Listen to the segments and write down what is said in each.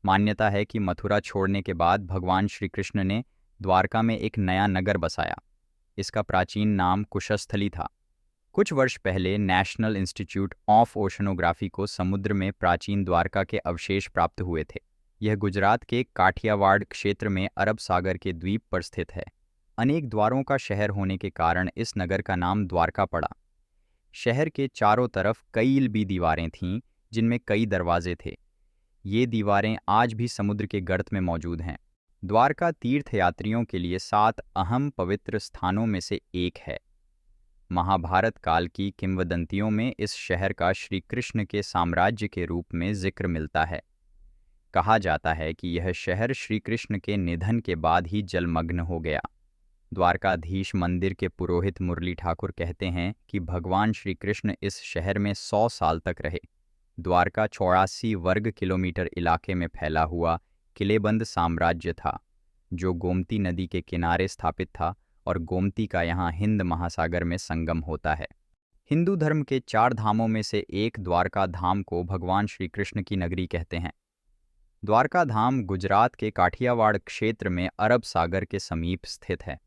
मान्यता है कि मथुरा छोड़ने के बाद भगवान श्री कृष्ण ने द्वारका में एक नया नगर बसाया। इसका प्राचीन नाम कुशस्थली था। कुछ वर्ष पहले नेशनल इंस्टीट्यूट ऑफ ओशनोग्राफी को समुद्र में प्राचीन द्वारका के अवशेष प्राप्त हुए थे। यह गुजरात के काठियावाड़ क्षेत्र में अरब सागर के द्वीप पर स्थित है। अनेक द्वारों का शहर होने के कारण इस नगर का नाम द्वारका पड़ा। शहर के चारों तरफ कई लंबी दीवारें थीं, जिनमें कई दरवाजे थे। ये दीवारें आज भी समुद्र के गर्त में मौजूद हैं। द्वारका तीर्थयात्रियों के लिए 7 अहम पवित्र स्थानों में से एक है। महाभारत काल की किंवदंतियों में इस शहर का श्री कृष्ण के साम्राज्य के रूप में जिक्र मिलता है। कहा जाता है कि यह शहर श्री कृष्ण के निधन के बाद ही जलमग्न हो गया। द्वारकाधीश मंदिर के पुरोहित मुरली ठाकुर कहते हैं कि भगवान श्री कृष्ण इस शहर में 100 साल तक रहे। द्वारका 84 वर्ग किलोमीटर इलाके में फैला हुआ किलेबंद साम्राज्य था, जो गोमती नदी के किनारे स्थापित था और गोमती का यहाँ हिंद महासागर में संगम होता है। हिंदू धर्म के 4 धामों में से एक द्वारका धाम को भगवान श्री कृष्ण की नगरी कहते हैं। द्वारका धाम गुजरात के काठियावाड़ क्षेत्र में अरब सागर के समीप स्थित है।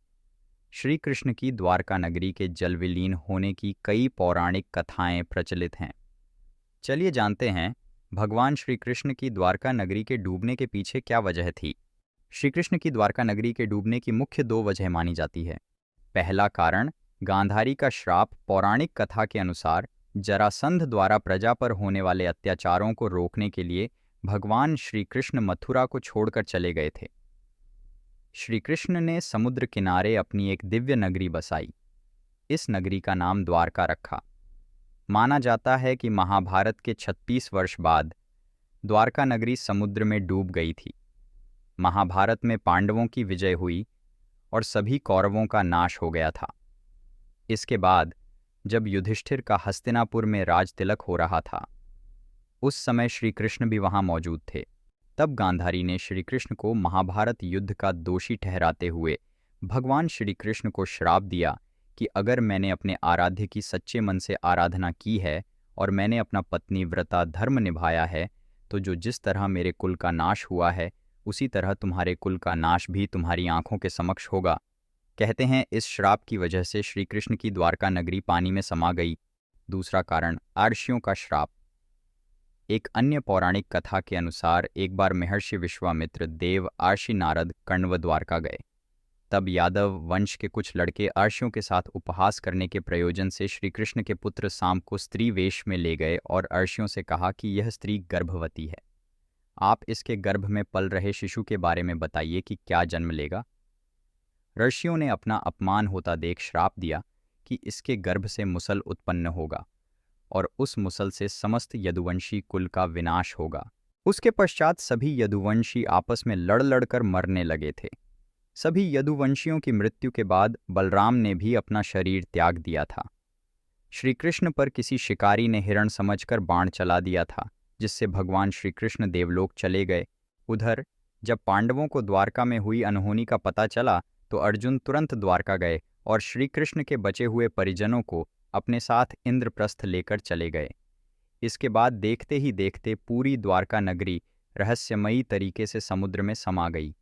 श्री कृष्ण की द्वारका नगरी के जल विलीन होने की कई पौराणिक कथाएं प्रचलित हैं। चलिए जानते हैं भगवान श्री कृष्ण की द्वारका नगरी के डूबने के पीछे क्या वजह थी। श्री कृष्ण की द्वारका नगरी के डूबने की मुख्य 2 वजह मानी जाती है। पहला कारण गांधारी का श्राप। पौराणिक कथा के अनुसार जरासंध द्वारा प्रजा पर होने वाले अत्याचारों को रोकने के लिए भगवान श्री कृष्ण मथुरा को छोड़कर चले गए थे। श्री कृष्ण ने समुद्र किनारे अपनी एक दिव्य नगरी बसाई। इस नगरी का नाम द्वारका रखा। माना जाता है कि महाभारत के 36 वर्ष बाद द्वारका नगरी समुद्र में डूब गई थी। महाभारत में पांडवों की विजय हुई और सभी कौरवों का नाश हो गया था। इसके बाद जब युधिष्ठिर का हस्तिनापुर में राज तिलक हो रहा था, उस समय श्री कृष्ण भी वहां मौजूद थे। तब गांधारी ने श्री कृष्ण को महाभारत युद्ध का दोषी ठहराते हुए भगवान श्री कृष्ण को श्राप दिया कि अगर मैंने अपने आराध्य की सच्चे मन से आराधना की है और मैंने अपना पत्नी व्रता धर्म निभाया है, तो जो जिस तरह मेरे कुल का नाश हुआ है, उसी तरह तुम्हारे कुल का नाश भी तुम्हारी आंखों के समक्ष होगा। कहते हैं इस श्राप की वजह से श्री कृष्ण की द्वारका नगरी पानी में समा गई। दूसरा कारण अर्षियों का श्राप। एक अन्य पौराणिक कथा के अनुसार एक बार महर्षि विश्वामित्र देव अर्षि नारद कण्व द्वारका गए। तब यादव वंश के कुछ लड़के अर्षियों के साथ उपहास करने के प्रयोजन से श्री कृष्ण के पुत्र साम को स्त्री वेश में ले गए और अर्षियों से कहा कि यह स्त्री गर्भवती है। आप इसके गर्भ में पल रहे शिशु के बारे में बताइए कि क्या जन्म लेगा। ऋषियों ने अपना अपमान होता देख श्राप दिया कि इसके गर्भ से मुसल उत्पन्न होगा और उस मुसल से समस्त यदुवंशी कुल का विनाश होगा। उसके पश्चात सभी यदुवंशी आपस में लड़ लड़कर मरने लगे थे। सभी यदुवंशियों की मृत्यु के बाद बलराम ने भी अपना शरीर त्याग दिया था। श्री कृष्ण पर किसी शिकारी ने हिरण समझकर बाण चला दिया था, जिससे भगवान श्री कृष्ण देवलोक चले गए। उधर जब पांडवों को द्वारका में हुई अनहोनी का पता चला तो अर्जुन तुरंत द्वारका गए और श्री कृष्ण के बचे हुए परिजनों को अपने साथ इंद्रप्रस्थ लेकर चले गए। इसके बाद देखते ही देखते पूरी द्वारका नगरी रहस्यमयी तरीके से समुद्र में समा गई।